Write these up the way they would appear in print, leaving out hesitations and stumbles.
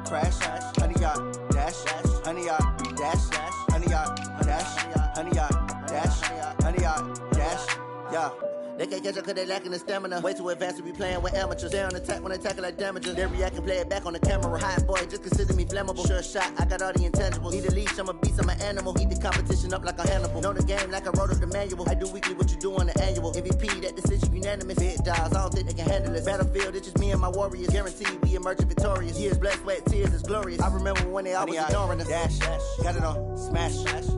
crash, 100 yard dash, 100 yard dash, 100 yard dash, 100 yard dash, 100 yard dash, yeah. They can't catch up cause they lacking the stamina. Way too advanced to be playing with amateurs. They on attack when they tackle like damages. They react and play it back on the camera. Hot boy, just consider me flammable. Sure shot, I got all the intangibles. Need a leash, I'm a beast, I'm an animal. Eat the competition up like a Hannibal. Know the game like I wrote up the manual. I do weekly what you do on the annual. MVP, that decision unanimous. Big dials, I don't think they can handle it. Battlefield, it's just me and my warriors. Guaranteed we emerging victorious. Years, blood, sweat, tears, is glorious. I remember when they always ignoring us. Dash, got it on, smash,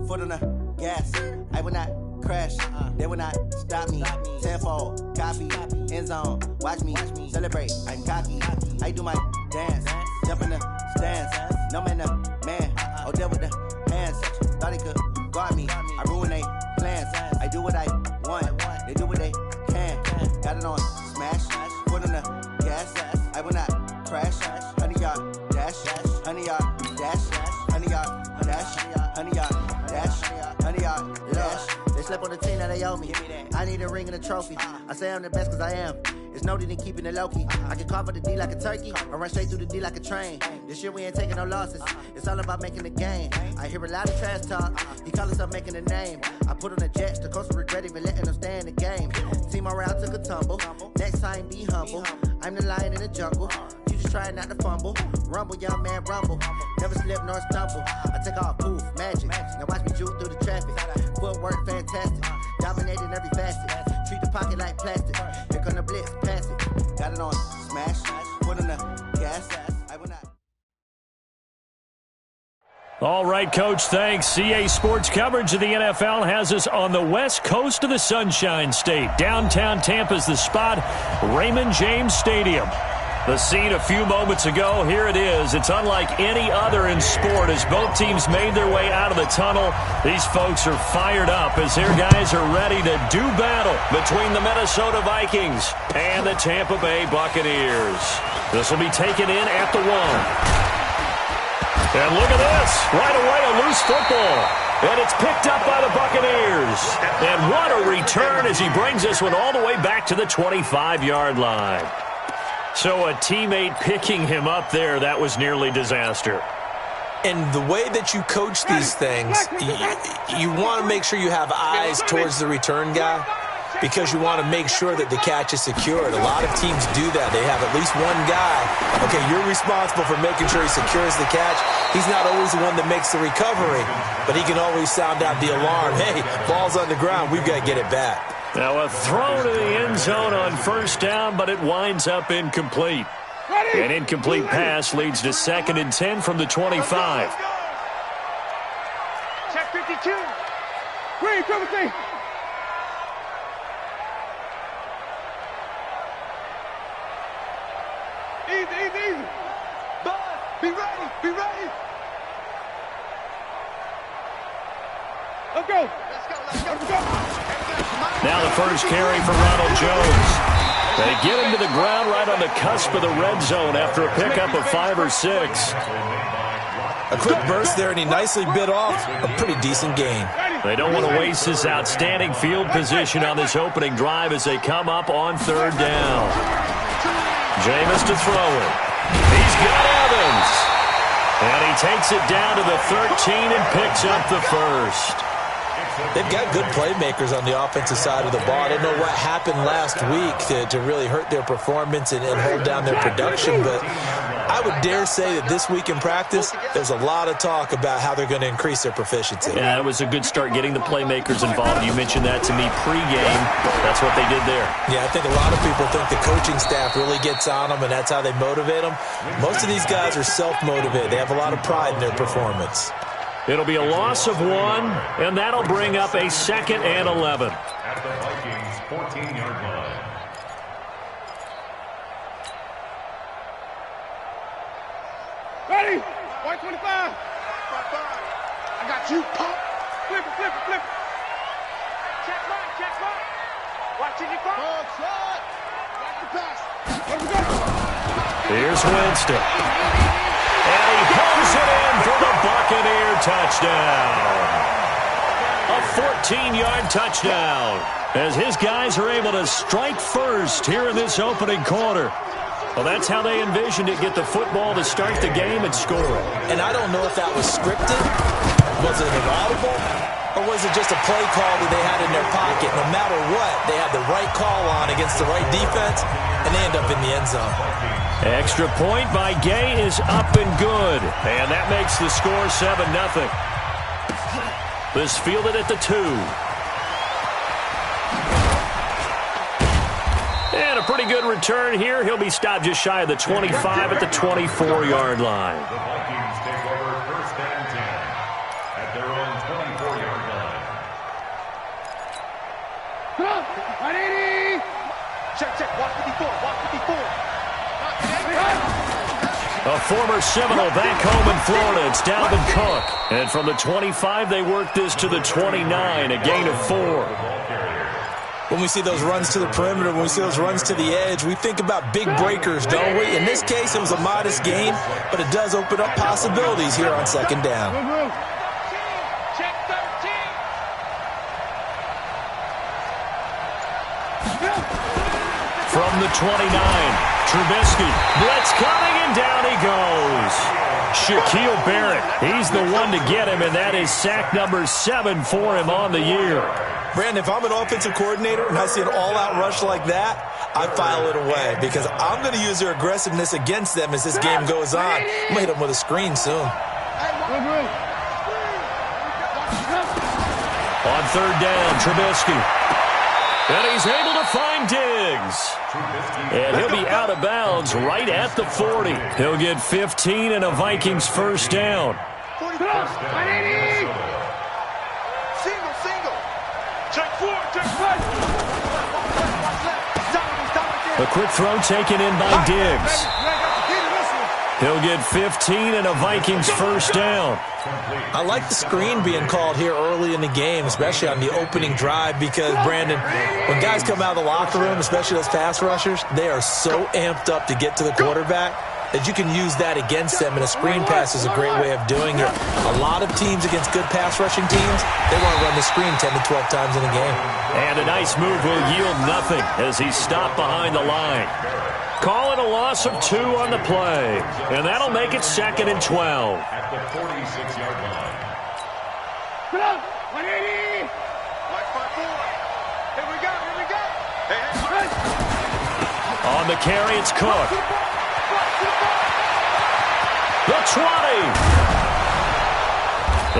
foot on the gas. I will not crash, they will not stop me. Tenfold, copy, end zone, watch me celebrate. I'm cocky, I do my dance, jump in the stands. No man, man, oh there with the hands. Thought he could guard me, I ruin they plans. I do what I want, they do what they can. Got it on smash, foot on the gas. I will not crash, 100 yard dash, 100 yard dash, 100 yard dash, 100 yard dash, 100 yard dash. They slept on the team that they owe me. I need a ring and a trophy. I say I'm the best cause I am. It's no need in keeping it low-key. I can carve up the D like a turkey or run straight through the D like a train. This year we ain't taking no losses. It's all about making the game. I hear a lot of trash talk. He call himself making a name. I put on the Jets. The coach will regret even letting them stay in the game. Team morale took a tumble. Next time be humble. I'm the lion in the jungle. You just trying not to fumble. Rumble, young man, rumble. Never slip nor stumble. I take off, poof, magic. Now watch me juke through the traffic. Footwork fantastic. Dominating every facet. Treat the pocket like plastic. Here come the blitz, pass it. Got it on smash. Put on the gas. I will not. All right, Coach, thanks. CA Sports coverage of the NFL has us on the west coast of the Sunshine State. Downtown Tampa's the spot, Raymond James Stadium. The scene a few moments ago, here it is. It's unlike any other in sport as both teams made their way out of the tunnel. These folks are fired up as their guys are ready to do battle between the Minnesota Vikings and the Tampa Bay Buccaneers. This will be taken in at the 1. And look at this. Right away, a loose football. And it's picked up by the Buccaneers. And what a return as he brings this one all the way back to the 25-yard line. So a teammate picking him up there, that was nearly disaster. And the way that you coach these things, you want to make sure you have eyes towards the return guy because you want to make sure that the catch is secured. A lot of teams do that. They have at least one guy. Okay, you're responsible for making sure he secures the catch. He's not always the one that makes the recovery, but he can always sound out the alarm. Hey, ball's on the ground. We've got to get it back. Now a throw to the end zone on first down, but it winds up incomplete. An incomplete pass leads to 2nd and 10 from the 25. Check 52. Green, come with me. Easy. Bud, be ready. Let's go. Now the first carry for Ronald Jones. They get him to the ground right on the cusp of the red zone after a pickup of 5 or 6. A quick burst there, and he nicely bit off a pretty decent gain. They don't want to waste this outstanding field position on this opening drive as they come up on 3rd down. Jameis to throw it. He's got Evans. And he takes it down to the 13 and picks up the first. They've got good playmakers on the offensive side of the ball. I don't know what happened last week to really hurt their performance and hold down their production, but I would dare say that this week in practice, there's a lot of talk about how they're going to increase their proficiency. Yeah, it was a good start getting the playmakers involved. You mentioned that to me pregame. That's what they did there. Yeah, I think a lot of people think the coaching staff really gets on them, and that's how they motivate them. Most of these guys are self-motivated. They have a lot of pride in their performance. It'll be a loss of 1, and that'll bring up a 2nd and 11. At the Vikings 14-yard line. Ready? 125. I got you. Pump. Flip it. Check right. Watching your phone. Watch the pass. Let's go. Here's Winston. And he pulls it in for the Buccaneer touchdown. A 14-yard touchdown as his guys are able to strike first here in this opening quarter. Well, that's how they envisioned it, get the football to start the game and score. And I don't know if that was scripted. Was it an audible? Or was it just a play call that they had in their pocket? No matter what, they had the right call on against the right defense, and they end up in the end zone. Extra point by Gay is up and good. And that makes the score 7-0. This fielded at the 2. And a pretty good return here. He'll be stopped just shy of the 25 at the 24-yard line. The Vikings take over 1st and 10 at their own 24-yard line. Check, 154, 154. A former Seminole back home in Florida. It's Dalvin Cook. And from the 25, they work this to the 29, a gain of 4. When we see those runs to the perimeter, when we see those runs to the edge, we think about big breakers, don't we? In this case, it was a modest gain, but it does open up possibilities here on 2nd down. Check 13. From the 29, Trubisky. Blitz coming, and down he goes. Shaquille Barrett, he's the one to get him, and that is sack number 7 for him on the year. Brandon, if I'm an offensive coordinator and I see an all-out rush like that, I file it away because I'm going to use their aggressiveness against them as this game goes on. I'm going to hit them with a screen soon. On 3rd down, Trubisky. And he's able to find Diggs. And he'll be out of bounds right at the 40. He'll get 15 and a Vikings 1st down. Single. Check 4. A quick throw taken in by Diggs. He'll get 15 and a Vikings 1st down. I like the screen being called here early in the game, especially on the opening drive, because, Brandon, when guys come out of the locker room, especially those pass rushers, they are so amped up to get to the quarterback that you can use that against them, and a screen pass is a great way of doing it. A lot of teams against good pass rushing teams, they want to run the screen 10 to 12 times in a game. And a nice move will yield nothing as he's stopped behind the line. Call it a loss of 2 on the play, and that'll make it 2nd and 12. At the 46-yard line. 180. 154. Here we go. Hey. On the carry, it's Cook. The 20.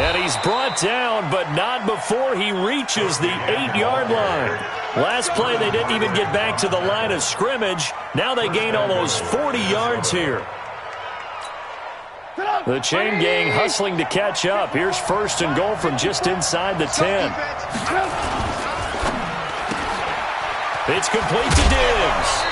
And he's brought down, but not before he reaches the 8-yard line. Last play, they didn't even get back to the line of scrimmage. Now they gain almost 40 yards here. The chain gang hustling to catch up. Here's 1st and goal from just inside the 10. It's complete to Diggs.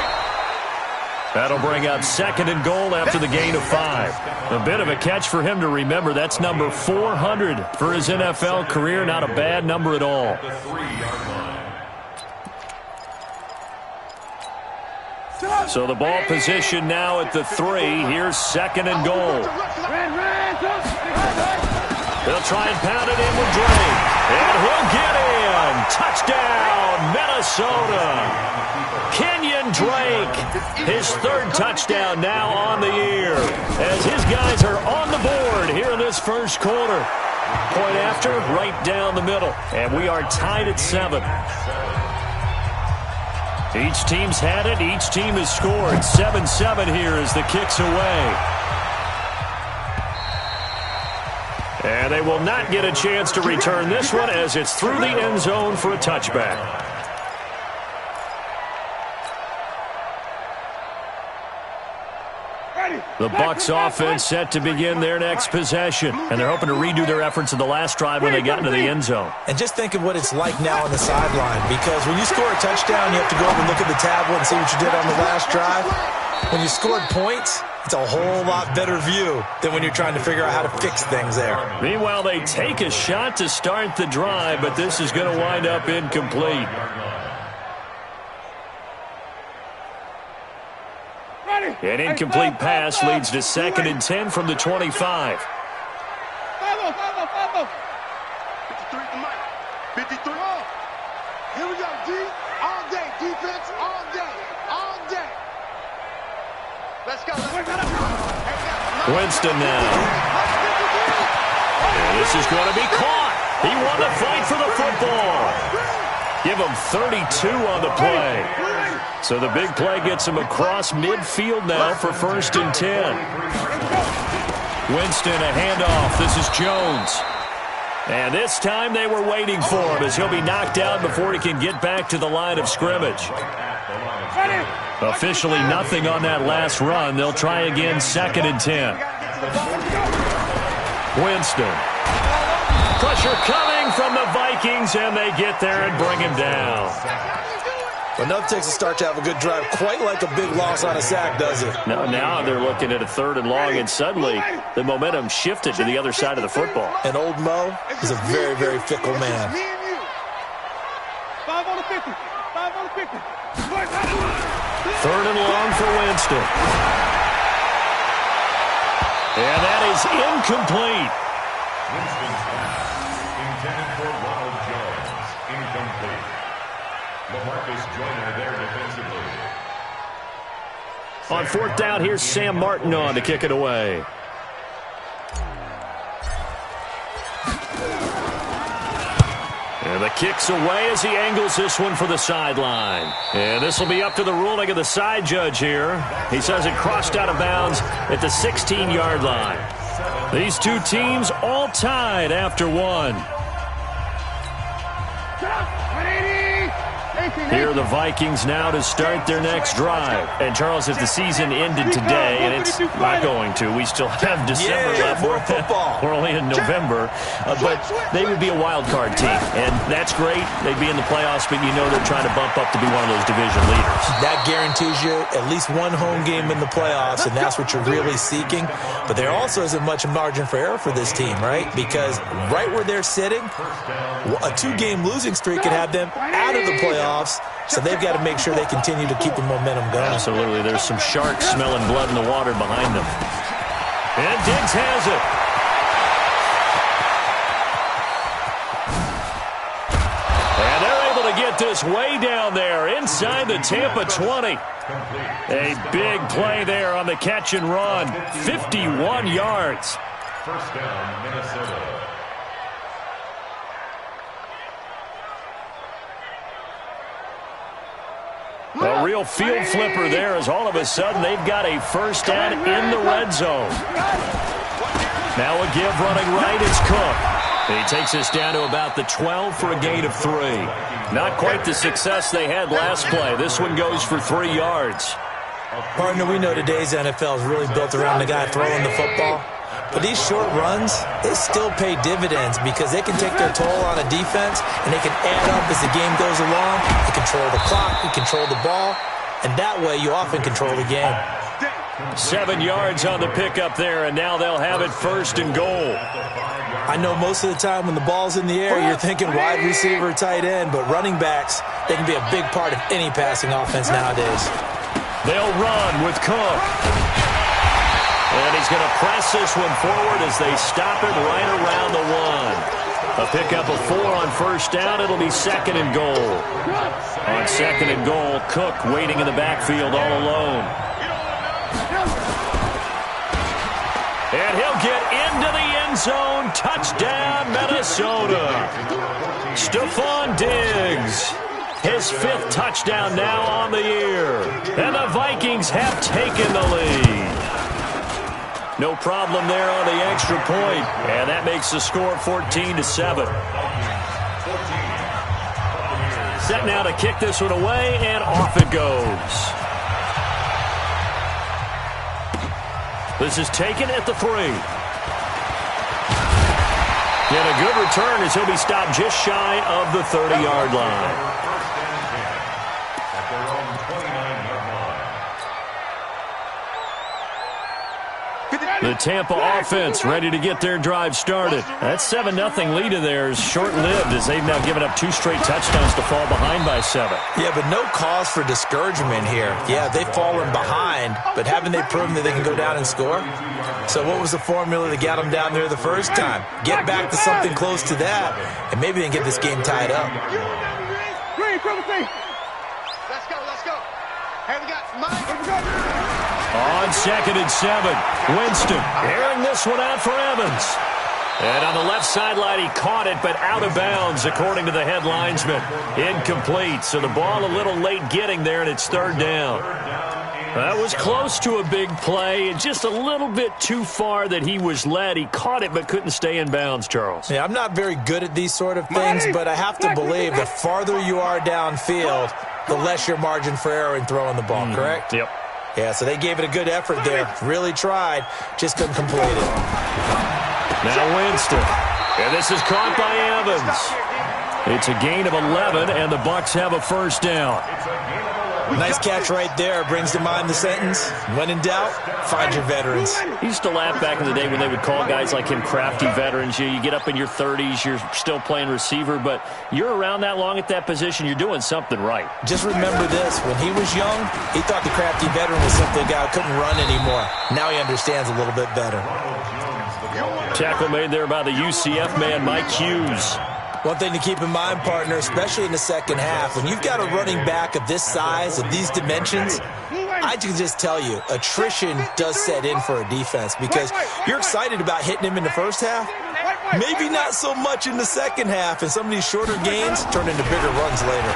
That'll bring up 2nd and goal after the gain of 5. A bit of a catch for him to remember. That's number 400 for his NFL career. Not a bad number at all. The 3-yard line. So the ball position now at the 3. Here's 2nd and goal. They'll try and pound it in with Drake. And he'll get in. Touchdown, Minnesota. Kenyon Drake, his 3rd touchdown now on the year, as his guys are on the board here in this 1st quarter. Point after, right down the middle, and we are tied at 7. Each team's had it. Each team has scored. 7-7 here as the kick's away. And they will not get a chance to return this one as it's through the end zone for a touchback. The Bucs offense set to begin their next possession, and they're hoping to redo their efforts in the last drive when they got into the end zone. And just think of what it's like now on the sideline, because when you score a touchdown, you have to go over and look at the tablet and see what you did on the last drive. When you scored points, it's a whole lot better view than when you're trying to figure out how to fix things there. Meanwhile, they take a shot to start the drive, but this is going to wind up incomplete. An incomplete pass leads to 2nd and 10 from the 25. 53. Here we go, D. All day, defense, all day. Winston now. And this is going to be caught. He won the fight for the football. Give him 32 on the play. So the big play gets him across midfield now for 1st and 10. Winston, a handoff. This is Jones. And this time they were waiting for him as he'll be knocked out before he can get back to the line of scrimmage. Officially nothing on that last run. They'll try again 2nd and 10. Winston. Pressure coming from the Vikings, and they get there and bring him down. Enough takes a start to have a good drive, quite like a big loss on a sack, does it? Now they're looking at a 3rd and long, and suddenly the momentum shifted to the other side of the football. And old Mo is a very, very fickle man. 5 on the 50. 5 on the 50. 3rd and long for Winston. And that is incomplete. Winston's pass intended for Ronald Jones. Incomplete. LaMarcus Joyner there defensively. On 4th down, here's Sam Martin on to kick it away. And the kick's away as he angles this one for the sideline. And this will be up to the ruling of the side judge here. He says it crossed out of bounds at the 16-yard line. These two teams all tied after one. Here are the Vikings now to start their next drive. And, Charles, if the season ended today, and it's not going to, we still have December left. More football. We're only in November. But they would be a wild card team. And that's great. They'd be in the playoffs, but you know they're trying to bump up to be one of those division leaders. That guarantees you at least one home game in the playoffs, and that's what you're really seeking. But there also isn't much margin for error for this team, right? Because right where they're sitting, a 2-game losing streak could have them out of the playoffs. So they've got to make sure they continue to keep the momentum going. Absolutely. There's some sharks smelling blood in the water behind them. And Diggs has it. And they're able to get this way down there inside the Tampa 20. A big play there on the catch and run. 51 yards. 1st down, Minnesota. A real field flipper there as all of a sudden they've got a 1st down in the red zone. Now a give running right is Cook. He takes us down to about the 12 for a gain of 3. Not quite the success they had last play. This one goes for 3 yards. Partner, we know today's NFL is really built around the guy throwing the football. But these short runs, they still pay dividends because they can take their toll on a defense and they can add up as the game goes along. You control the clock, you control the ball, and that way you often control the game. 7 yards on the pickup there, and now they'll have it 1st and goal. I know most of the time when the ball's in the air, you're thinking wide receiver, tight end, but running backs, they can be a big part of any passing offense nowadays. They'll run with Cook. And he's going to press this one forward as they stop it right around the 1. A pickup of 4 on 1st down. It'll be 2nd and goal. On 2nd and goal, Cook waiting in the backfield all alone. And he'll get into the end zone. Touchdown, Minnesota. Stephon Diggs. His 5th touchdown now on the year. And the Vikings have taken the lead. No problem there on the extra point. And that makes the score 14-7. Set now to kick this one away, and off it goes. This is taken at the 3. And a good return as he'll be stopped just shy of the 30-yard line. The Tampa offense ready to get their drive started. That 7-0 lead of theirs short-lived as they've now given up 2 straight touchdowns to fall behind by 7. Yeah, but no cause for discouragement here. Yeah, they've fallen behind, but haven't they proven that they can go down and score? So what was the formula that got them down there the first time? Get back to something close to that, and maybe they can get this game tied up. Let's go. Hey, we got Mike. On 2nd and 7, Winston airing this one out for Evans. And on the left sideline, he caught it, but out of bounds, according to the head linesman. Incomplete, so the ball a little late getting there, and it's 3rd down. That was close to a big play, and just a little bit too far that he was led. He caught it, but couldn't stay in bounds, Charles. Yeah, I'm not very good at these sort of things, but I have to believe the farther you are downfield, the less your margin for error in throwing the ball, correct? Yep. Yeah, so they gave it a good effort there. Really tried, just couldn't complete it. Now Winston. And this is caught by Evans. It's a gain of 11, and the Bucs have a 1st down. Nice catch right there. Brings to mind the sentence, when in doubt, find your veterans. I used to laugh back in the day when they would call guys like him crafty veterans. You get up in your 30s, you're still playing receiver, but you're around that long at that position, you're doing something right. Just remember this. When he was young, he thought the crafty veteran was simply a guy who couldn't run anymore. Now he understands a little bit better. Tackle made there by the UCF man, Mike Hughes. One thing to keep in mind, partner, especially in the second half, when you've got a running back of this size, of these dimensions, I can just tell you, attrition does set in for a defense because you're excited about hitting him in the first half, maybe not so much in the second half, and some of these shorter gains turn into bigger runs later.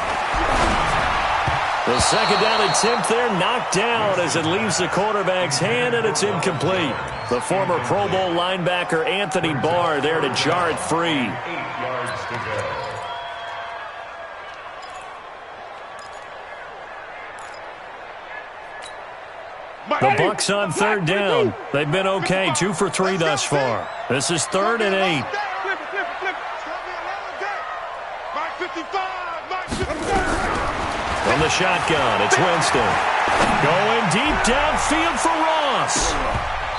The 2nd down attempt there knocked down as it leaves the quarterback's hand, and it's incomplete. The former Pro Bowl linebacker Anthony Barr there to jar it free. 8 yards to go. The Bucs on 3rd down. They've been okay, 2 for 3 thus far. This is 3rd and 8. From the shotgun, it's Winston. Going deep downfield for Ross.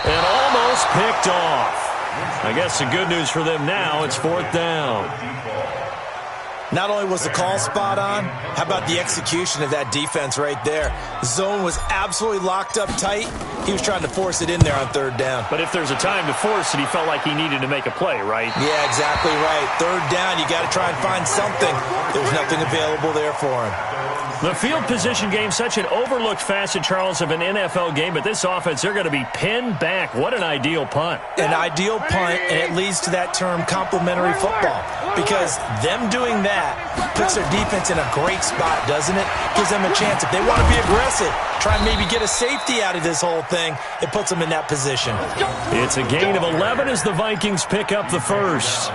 And almost picked off. I guess the good news for them now, it's 4th down. Not only was the call spot on, how about the execution of that defense right there? The zone was absolutely locked up tight. He was trying to force it in there on 3rd down. But if there's a time to force it, he felt like he needed to make a play, right? Yeah, exactly right. 3rd down, you got to try and find something. There was nothing available there for him. The field position game, such an overlooked facet, Charles, of an NFL game, but this offense, they're going to be pinned back. What an ideal punt. An ideal punt, and it leads to that term complementary football, because them doing that puts their defense in a great spot, doesn't it? Gives them a chance. If they want to be aggressive, try and maybe get a safety out of this whole thing, it puts them in that position. It's a gain of 11 as the Vikings pick up the 1st.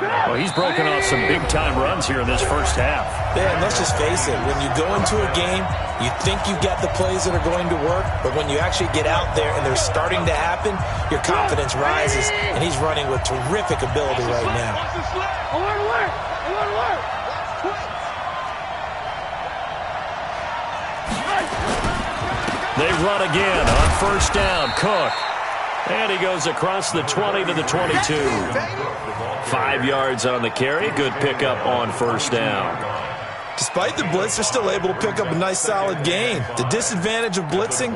Well, he's broken off some big-time runs here in this first half. Yeah, and let's just face it. When you go into a game, you think you've got the plays that are going to work, but when you actually get out there and they're starting to happen, your confidence rises, and he's running with terrific ability right now. They run again on 1st down. Cook. And he goes across the 20 to the 22. 5 yards on the carry. Good pickup on 1st down. Despite the blitz, they're still able to pick up a nice solid gain. The disadvantage of blitzing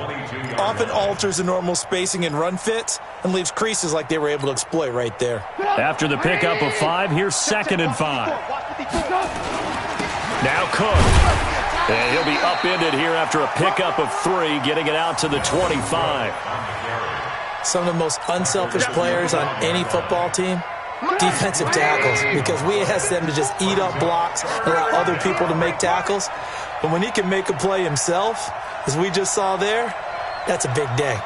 often alters the normal spacing and run fits and leaves creases like they were able to exploit right there. After the pickup of 5, here's 2nd and 5. Now Cook. And he'll be upended here after a pickup of 3, getting it out to the 25. Some of the most unselfish players on any football team, defensive tackles, because we ask them to just eat up blocks and allow other people to make tackles. But when he can make a play himself, as we just saw there, that's a big day.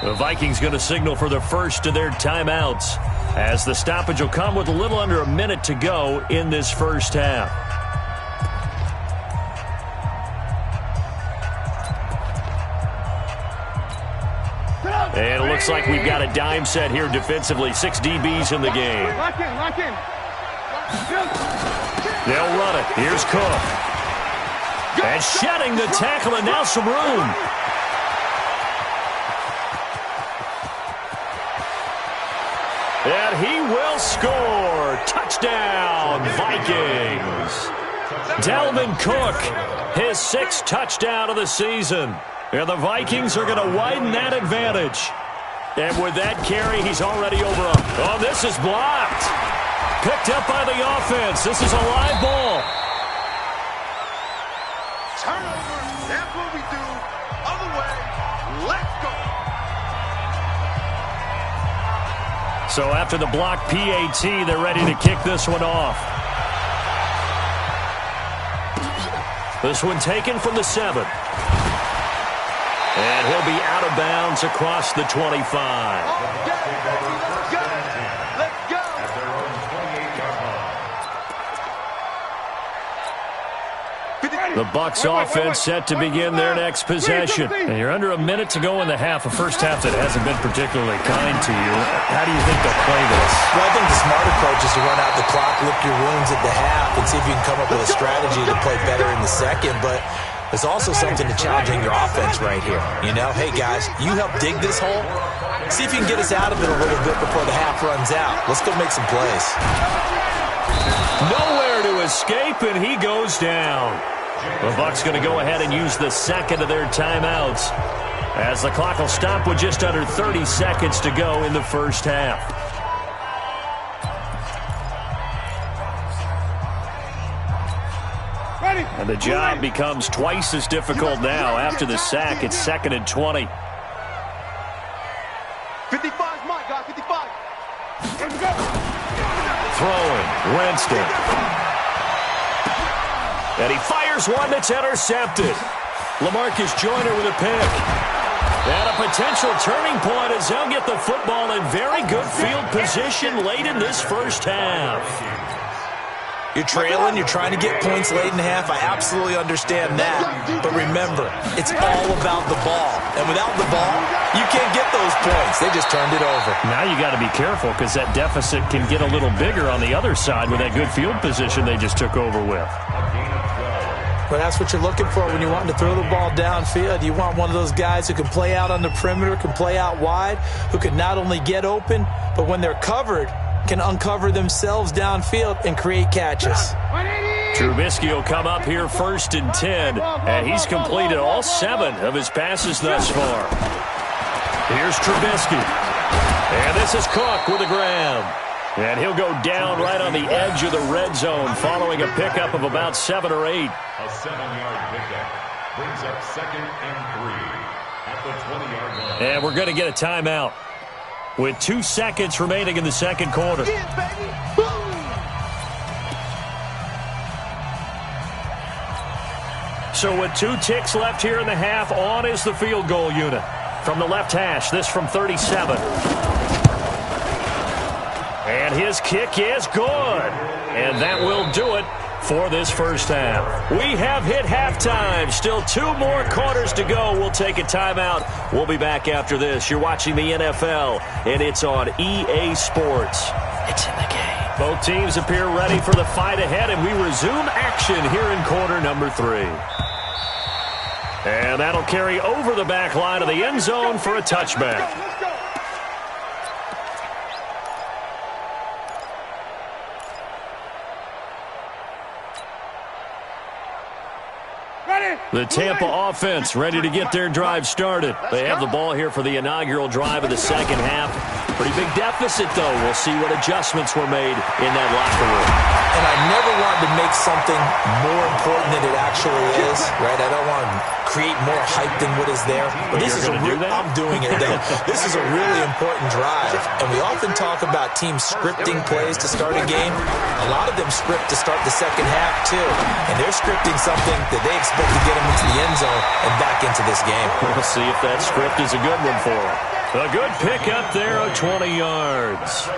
The Vikings going to signal for the first of their timeouts, as the stoppage will come with a little under a minute to go in this first half. And it looks like we've got a dime set here defensively. 6 DBs in the game. Lock in. They'll run it. Here's Cook. And shedding the tackle, and now some room. And he will score. Touchdown, Vikings. Dalvin Cook, his 6th touchdown of the season. And the Vikings are going to widen that advantage. And with that carry, he's already over. Oh, this is blocked. Picked up by the offense. This is a live ball. Turnover. That's what we do. Other way. Let's go. So after the block PAT, they're ready to kick this one off. This one taken from the 7. And he'll be out of bounds across the 25. Let's go. Let's go. At their own 28-yard line. The Bucs offense set to begin their next possession. And you're under a minute to go in the half, a first half that hasn't been particularly kind to you. How do you think they'll play this? Well, I think the smart approach is to run out the clock, lick your wounds at the half, and see if you can come up with a strategy to play better in the second. But there's also something to challenging your offense right here. You know, hey, guys, you help dig this hole. See if you can get us out of it a little bit before the half runs out. Let's go make some plays. Nowhere to escape, and he goes down. The Bucs going to go ahead and use the second of their timeouts, as the clock will stop with just under 30 seconds to go in the first half. And the job becomes twice as difficult now. After the sack, it's 2nd and 20. 55 is mine, guys. 55. Throwing, Winston. And he fires one that's intercepted. LaMarcus Joyner with a pick. And a potential turning point as they'll get the football in very good field position late in this first half. You're trailing, you're trying to get points late in the half. I absolutely understand that. But remember, it's all about the ball. And without the ball, you can't get those points. They just turned it over. Now you got to be careful because that deficit can get a little bigger on the other side with that good field position they just took over with. But that's what you're looking for when you're wanting to throw the ball downfield. You want one of those guys who can play out on the perimeter, can play out wide, who can not only get open, but when they're covered, can uncover themselves downfield and create catches. Trubisky will come up here 1st and 10, and he's completed all 7 of his passes thus far. Here's Trubisky, and this is Cook with a grab. And he'll go down right on the edge of the red zone following a pickup of about 7 or 8. A 7-yard pickup brings up 2nd and 3 at the 20-yard line. And we're going to get a timeout with 2 seconds remaining in the second quarter. So with 2 ticks left here in the half, on is the field goal unit. From the left hash, this from 37. And his kick is good. And that will do it for this first half. We have hit halftime. Still 2 more quarters to go. We'll take a timeout. We'll be back after this. You're watching the NFL, and it's on EA Sports. It's in the game. Both teams appear ready for the fight ahead, and we resume action here in quarter number 3. And that'll carry over the back line of the end zone for a touchback. The Tampa offense ready to get their drive started. They have the ball here for the inaugural drive of the second half. Pretty big deficit, though. We'll see what adjustments were made in that locker room. And I never wanted to make something more important than it actually is, right? I don't want to create more hype than what is there. But this is I'm doing it, though. This is a really important drive. And we often talk about teams scripting plays to start a game. A lot of them script to start the second half, too. And they're scripting something that they expect to get them into the end zone and back into this game. We'll see if that script is a good one for them. A good pick up there of 20 yards.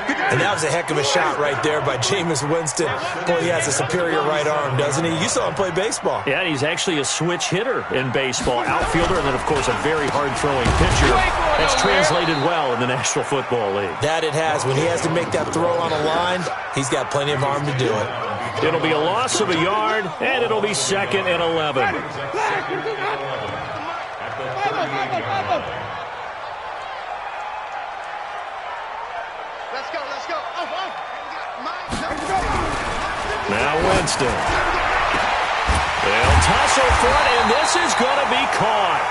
And that was a heck of a shot right there by Jameis Winston. Boy, he has a superior right arm, doesn't he? You saw him play baseball. Yeah, he's actually a switch hitter in baseball. Outfielder, and then, of course, a very hard-throwing pitcher. That's translated well in the National Football League. That it has. When he has to make that throw on a line, he's got plenty of arm to do it. It'll be a loss of a yard, and it'll be 2nd and 11. Now Winston. They'll tussle for it, and this is going to be caught.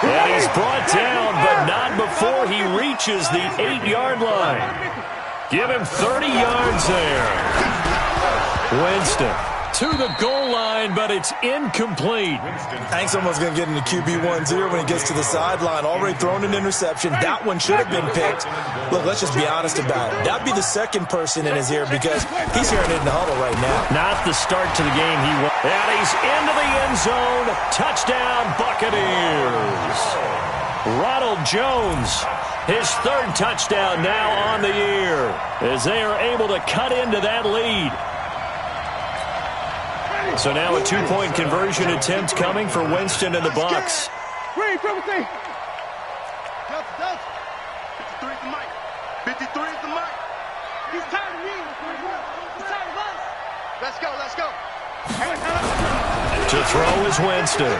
And he's brought down, but not before he reaches the 8-yard line. Give him 30 yards there. Winston to the goal line, but it's incomplete. I think someone's going to get into QB1-0 when he gets to the sideline. Already thrown an interception. That one should have been picked. Look, let's just be honest about it. That'd be the second person in his ear because he's hearing it in the huddle right now. Not the start to the game he wants. And he's into the end zone. Touchdown, Buccaneers. Ronald Jones, his third touchdown now on the year as they are able to cut into that lead. So now a two-point conversion attempt coming for Winston and the Bucs. 53 is the mic. 53 is the mic. He's tired of me. He's tired of us. Let's go, let's go. To throw is Winston.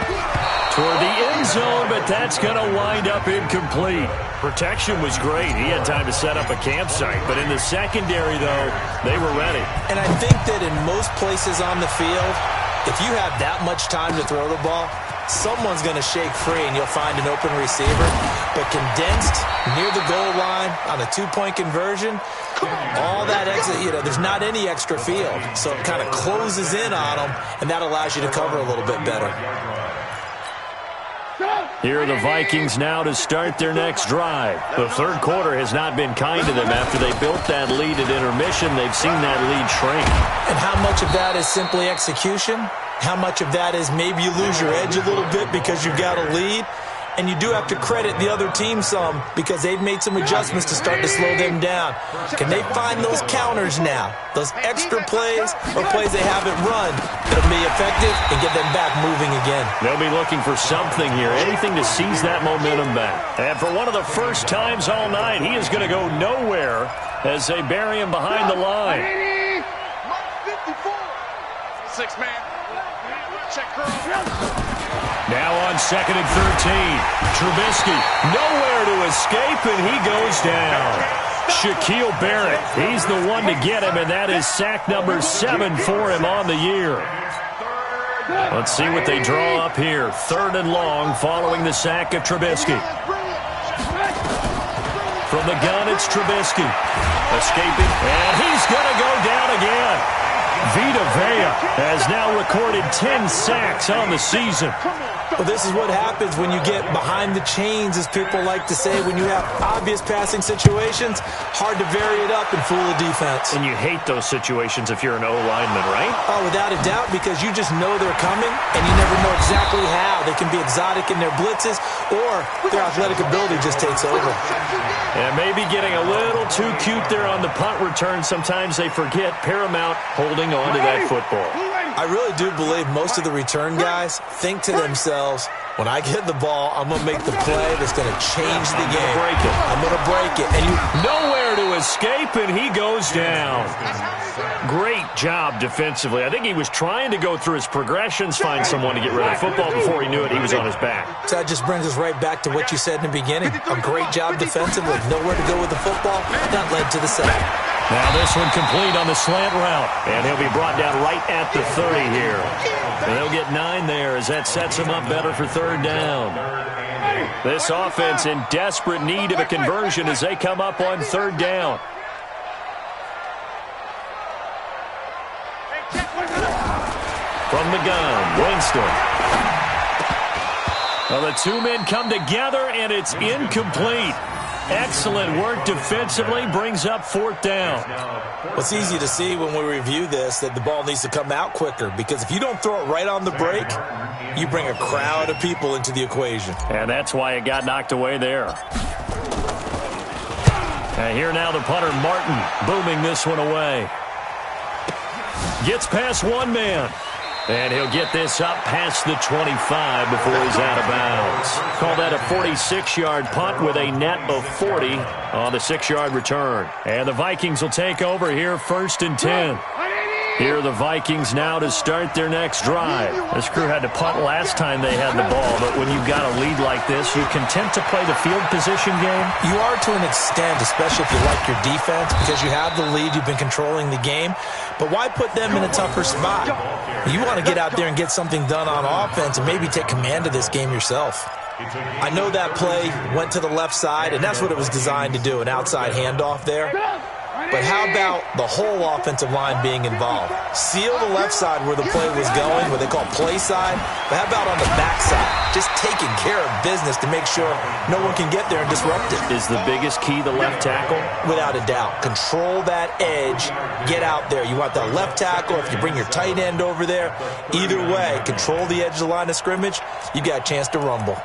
Toward the end zone, but that's going to wind up incomplete. Protection was great. He had time to set up a campsite. But in the secondary, though, they were ready. And I think that in most places on the field, if you have that much time to throw the ball, someone's going to shake free and you'll find an open receiver. But condensed near the goal line on a two-point conversion, all that exit, there's not any extra field. So it kind of closes in on them, and that allows you to cover a little bit better. Here are the Vikings now to start their next drive. The third quarter has not been kind to them. After they built that lead at intermission, they've seen that lead shrink. And how much of that is simply execution? How much of that is maybe you lose your edge a little bit because you've got a lead? And you do have to credit the other team some because they've made some adjustments to start to slow them down. Can they find those counters now? Those extra plays or plays they haven't run that'll be effective and get them back moving again. They'll be looking for something here, anything to seize that momentum back. And for one of the first times all night, he is going to go nowhere as they bury him behind the line. 54. 6 man. Check girl. Now on 2nd and 13. Trubisky nowhere to escape, and he goes down. Shaquille Barrett, he's the one to get him, and that is sack number 7 for him on the year. Let's see what they draw up here. 3rd and long following the sack of Trubisky. From the gun, it's Trubisky. Escaping, and he's going to go down again. Vita Vea has now recorded 10 sacks on the season. Well, this is what happens when you get behind the chains, as people like to say. When you have obvious passing situations, hard to vary it up and fool the defense. And you hate those situations if you're an O-lineman, right? Oh, without a doubt, because you just know they're coming, and you never know exactly how. They can be exotic in their blitzes, or their athletic ability just takes over. And maybe getting a little too cute there on the punt return. Sometimes they forget paramount holding on to that football. I really do believe most of the return guys think to themselves, when I get the ball, I'm going to make the play that's going to change the game. I'm going to break it. And nowhere to escape, and he goes down. Great job defensively. I think he was trying to go through his progressions, find someone to get rid of the football. Before he knew it, he was on his back. So that just brings us right back to what you said in the beginning. A great job defensively. Nowhere to go with the football. That led to the sack. Now this one complete on the slant route. And he'll be brought down right at the 30 here. And they'll get 9 there as that sets him up better for 3rd down. This offense in desperate need of a conversion as they come up on 3rd down. From the gun, Winston. Well, the two men come together, and it's incomplete. Excellent work defensively, brings up 4th down. Well, it's easy to see when we review this that the ball needs to come out quicker, because if you don't throw it right on the break, you bring a crowd of people into the equation. And that's why it got knocked away there. And here now the punter, Martin, booming this one away. Gets past one man. And he'll get this up past the 25 before he's out of bounds. Call that a 46-yard punt with a net of 40 on the 6-yard return. And the Vikings will take over here 1st and 10. Here are the Vikings now to start their next drive. This crew had to punt last time they had the ball, but when you've got a lead like this, you're content to play the field position game? You are to an extent, especially if you like your defense, because you have the lead, you've been controlling the game. But why put them in a tougher spot? You want to get out there and get something done on offense and maybe take command of this game yourself. I know that play went to the left side, and that's what it was designed to do, an outside handoff there. But how about the whole offensive line being involved? Seal the left side where the play was going, what they call play side. But how about on the back side? Just taking care of business to make sure no one can get there and disrupt it. Is the biggest key the left tackle? Without a doubt. Control that edge. Get out there. You want that left tackle. If you bring your tight end over there, either way, control the edge of the line of scrimmage, you got a chance to rumble.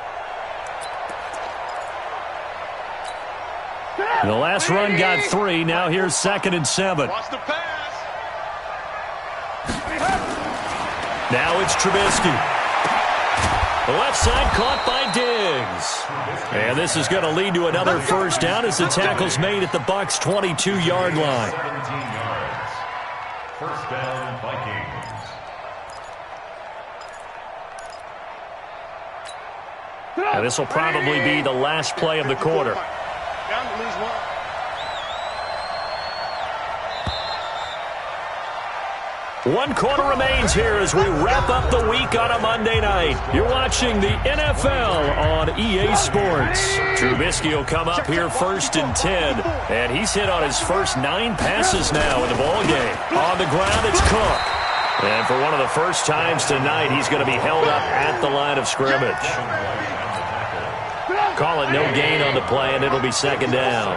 The last run got 3. Now here's 2nd and 7. Watch the pass. Now it's Trubisky. The left side caught by Diggs. And this is going to lead to another first down as the tackle's made at the Bucs' 22-yard line. 17 yards. First down, Vikings. Now this will probably be the last play of the quarter. Down to lose one. One quarter remains here as we wrap up the week on a Monday night. You're watching the NFL on EA Sports. Trubisky will come up here 1st and 10, and he's hit on his first 9 passes now in the ballgame. On the ground, it's Cook. And for one of the first times tonight, he's going to be held up at the line of scrimmage. Call it no gain on the play, and it'll be 2nd down.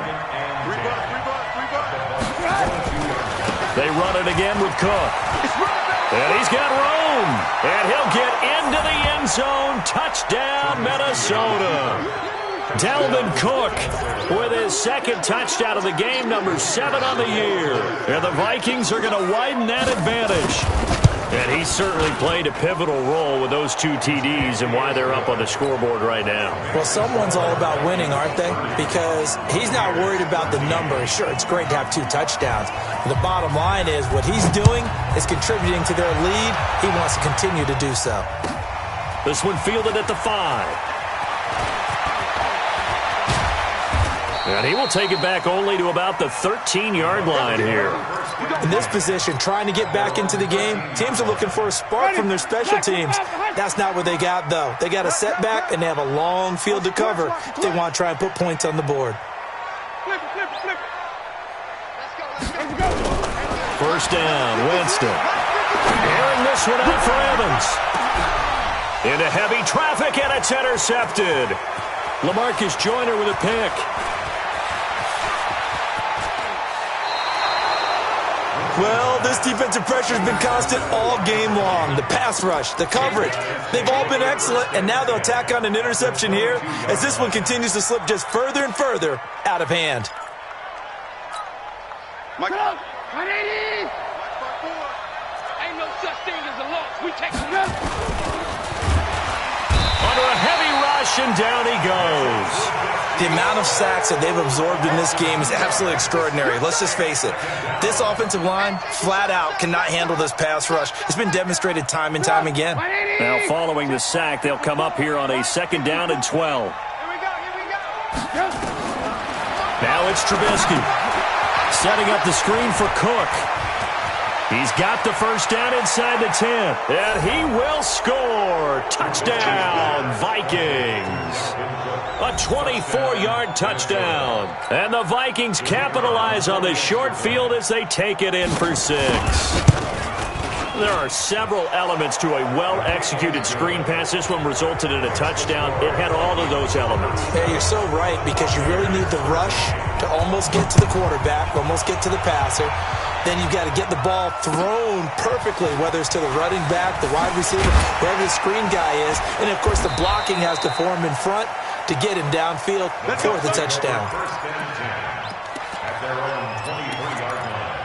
They run it again with Cook. And he's got room. And he'll get into the end zone. Touchdown, Minnesota. Dalvin Cook with his 2nd touchdown of the game, number 7 on the year. And the Vikings are going to widen that advantage. And he certainly played a pivotal role with those 2 TDs and why they're up on the scoreboard right now. Well, someone's all about winning, aren't they? Because he's not worried about the number. Sure, it's great to have 2 touchdowns. But the bottom line is what he's doing is contributing to their lead. He wants to continue to do so. This one fielded at the 5. And he will take it back only to about the 13-yard line here. In this position, trying to get back into the game, teams are looking for a spark from their special teams. That's not what they got, though. They got a setback, and they have a long field to cover if they want to try and put points on the board. First down, Winston. Airing this one out for Evans. Into heavy traffic, and it's intercepted. LaMarcus Joyner with a pick. Well, this defensive pressure has been constant all game long. The pass rush, the coverage, they've all been excellent, and now they'll tack on an interception here as this one continues to slip just further and further out of hand. Mike up. 180. Ain't no such thing as a loss. We take it. Under a heavy rush, and down he goes. The amount of sacks that they've absorbed in this game is absolutely extraordinary. Let's just face it. This offensive line, flat out, cannot handle this pass rush. It's been demonstrated time and time again. Now, following the sack, they'll come up here on a 2nd down and 12. Here we go. Now it's Trubisky. Setting up the screen for Cook. He's got the first down inside the 10. And he will score. Touchdown, Vikings. A 24-yard touchdown. And the Vikings capitalize on the short field as they take it in for 6. There are several elements to a well-executed screen pass. This one resulted in a touchdown. It had all of those elements. Yeah, you're so right, because you really need the rush to almost get to the quarterback, almost get to the passer. Then you've got to get the ball thrown perfectly, whether it's to the running back, the wide receiver, wherever the screen guy is. And, of course, the blocking has to form in front to get him downfield for the touchdown. First down 10 at their own 24-yard line.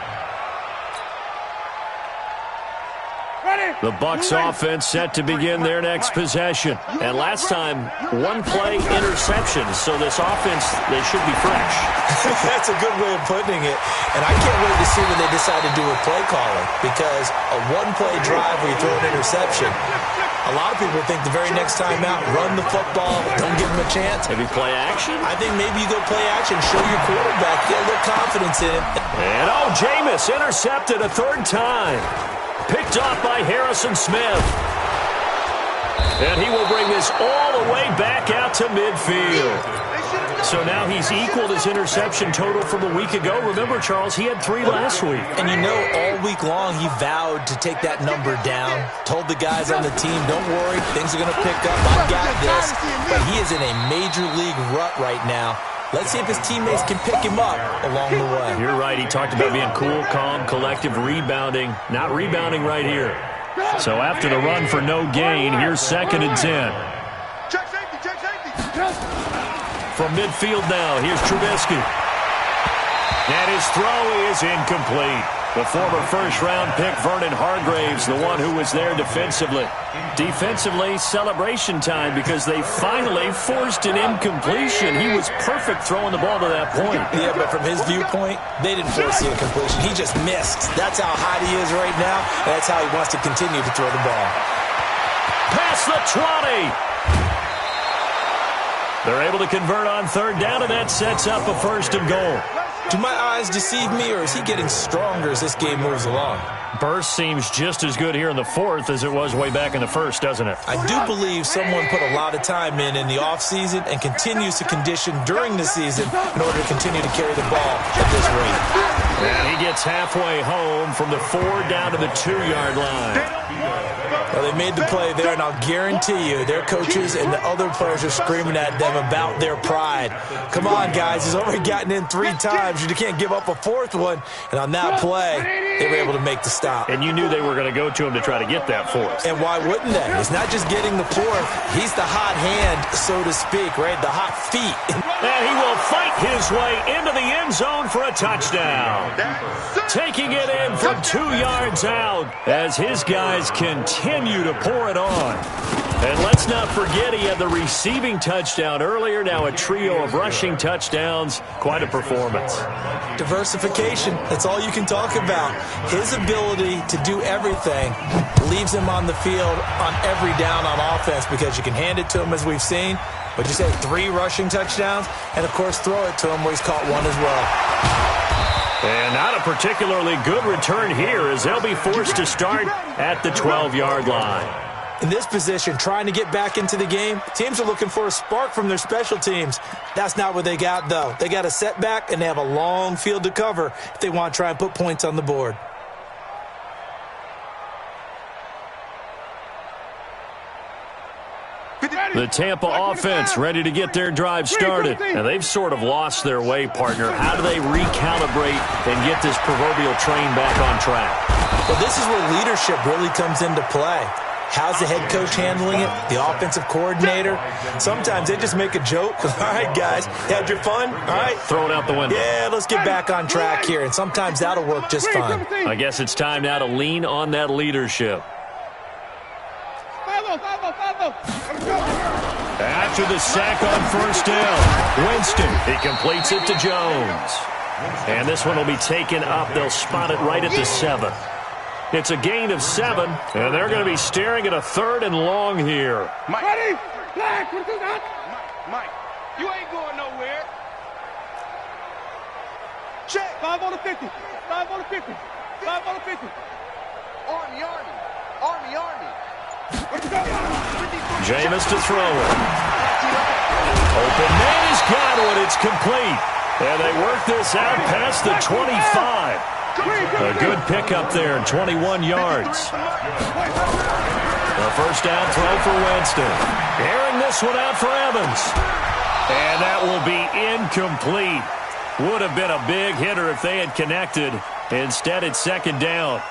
The Bucs offense set to begin their next possession. And last time, one-play interceptions. So this offense, they should be fresh. That's a good way of putting it. And I can't wait to see when they decide to do with play calling. Because a one-play drive where you throw an interception, a lot of people think the very next time out, run the football, don't give them a chance. Maybe play action? I think maybe you go play action, show your quarterback, get a little confidence in it. And Jameis intercepted a third time. Picked off by Harrison Smith. And he will bring this all the way back out to midfield. So now he's equaled his interception total from a week ago. Remember, Charles, he had 3 last week. And you know, all week long he vowed to take that number down. Told the guys on the team, don't worry, things are going to pick up. I've got this. But he is in a major league rut right now. Let's see if his teammates can pick him up along the way. You're right. He talked about being cool, calm, collective, rebounding. Not rebounding right here. So after the run for no gain, here's 2nd and 10. Check safety, check safety. From midfield now, here's Trubisky. And his throw is incomplete. The former first-round pick, Vernon Hargreaves, the one who was there defensively. Defensively, celebration time because they finally forced an incompletion. He was perfect throwing the ball to that point. Yeah, but from his viewpoint, they didn't force the incompletion. He just missed. That's how hot he is right now, and that's how he wants to continue to throw the ball. Past the 20. They're able to convert on 3rd down, and that sets up a 1st and goal. Do my eyes deceive me, or is he getting stronger as this game moves along? Burst seems just as good here in the 4th as it was way back in the 1st, doesn't it? I do believe someone put a lot of time in the offseason and continues to condition during the season in order to continue to carry the ball at this rate. And he gets halfway home from the 4 down to the 2-yard line. Well, they made the play there, and I'll guarantee you their coaches and the other players are screaming at them about their pride. Come on, guys. He's already gotten in 3 times. You can't give up a 4th one. And on that play, they were able to make the stop. And you knew they were going to go to him to try to get that 4th. And why wouldn't they? It's not just getting the 4th. He's the hot hand, so to speak, right? The hot feet. And he will fight his way into the end zone for a touchdown. Taking it in from 2 yards out as his guys continue to pour it on. And let's not forget he had the receiving touchdown earlier. Now a trio of rushing touchdowns. Quite a performance. Diversification. That's all you can talk about. His ability to do everything leaves him on the field on every down on offense because you can hand it to him as we've seen. What'd you say, 3 rushing touchdowns? And, of course, throw it to him where he's caught 1 as well. And not a particularly good return here as they'll be forced to start at the 12-yard line. In this position, trying to get back into the game, teams are looking for a spark from their special teams. That's not what they got, though. They got a setback, and they have a long field to cover if they want to try and put points on the board. The Tampa offense ready to get their drive started. And they've sort of lost their way, partner. How do they recalibrate and get this proverbial train back on track? Well, this is where leadership really comes into play. How's the head coach handling it? The offensive coordinator? Sometimes they just make a joke. All right, guys, had your fun? All right. Throw it out the window. Yeah, let's get back on track here. And sometimes that'll work just fine. I guess it's time now to lean on that leadership. After the sack on 1st down, Winston, he completes it to Jones. And this one will be taken up. They'll spot it right at the 7. It's a gain of 7, and they're going to be staring at a 3rd and long here. Mike, you ain't going nowhere. Check. 5 on the 50. 5 on the 50. 5 on the 50. Army. Jameis to throw it. Open man has got one. It's complete. And they work this out past the 25. A good pickup there, 21 yards. The 1st down throw for Winston. Airing this one out for Evans. And that will be incomplete. Would have been a big hitter if they had connected. Instead, it's 2nd down.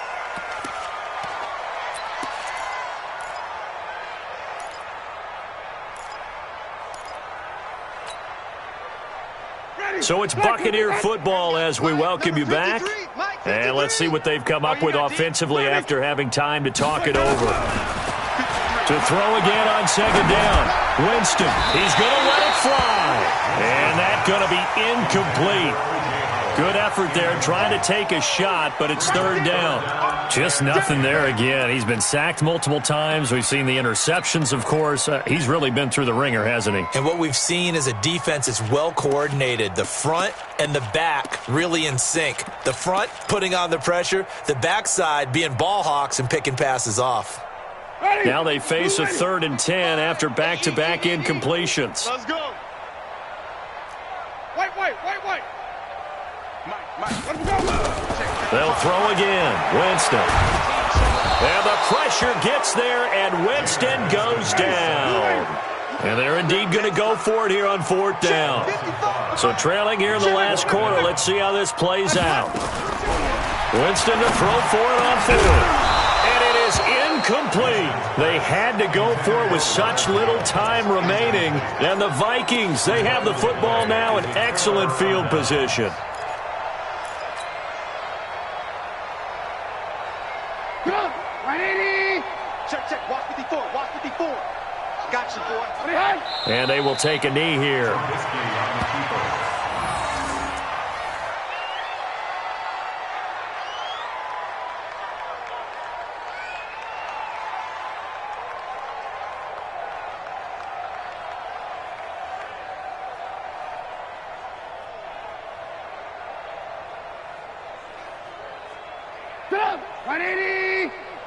So it's Buccaneer football as we welcome you back. And let's see what they've come up with offensively after having time to talk it over. To throw again on second down. Winston, he's going to let it fly. And that's going to be incomplete. Good effort there, trying to take a shot, but it's third down. Just nothing there again. He's been sacked multiple times. We've seen the interceptions, of course. He's really been through the ringer, hasn't he? And what we've seen is a defense that's well coordinated. The front and the back really in sync. The front putting on the pressure, the backside being ball hawks and picking passes off. Now they face a 3rd and 10 after back-to-back incompletions. Let's go. Wait. They'll throw again. Winston. And the pressure gets there, and Winston goes down. And they're indeed going to go for it here on 4th down. So trailing here in the last quarter. Let's see how this plays out. Winston to throw for it on 4th. And it is incomplete. They had to go for it with such little time remaining. And the Vikings, they have the football now in excellent field position. Check. Watch 54. Got you, boy. And they will take a knee here.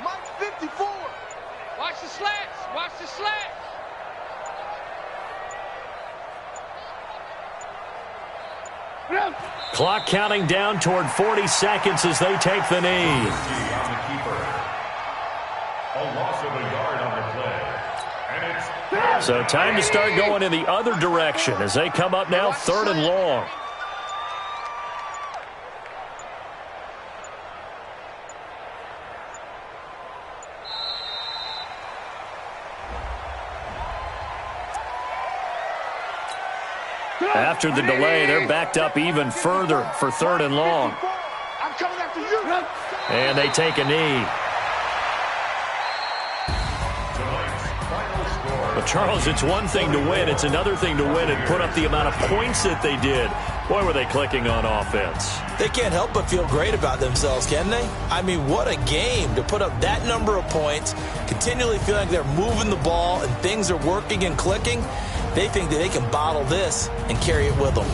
Mike 54. Watch the slats. Clock counting down toward 40 seconds as they take the knee. So time to start going in the other direction as they come up now 3rd and long. After the delay, they're backed up even further for 3rd and long. I'm coming after you. And they take a knee. Well, Charles, it's one thing to win. It's another thing to win and put up the amount of points that they did. Boy, were they clicking on offense. They can't help but feel great about themselves, can they? I mean, what a game to put up that number of points, continually feeling like they're moving the ball and things are working and clicking. They think that they can bottle this and carry it with them.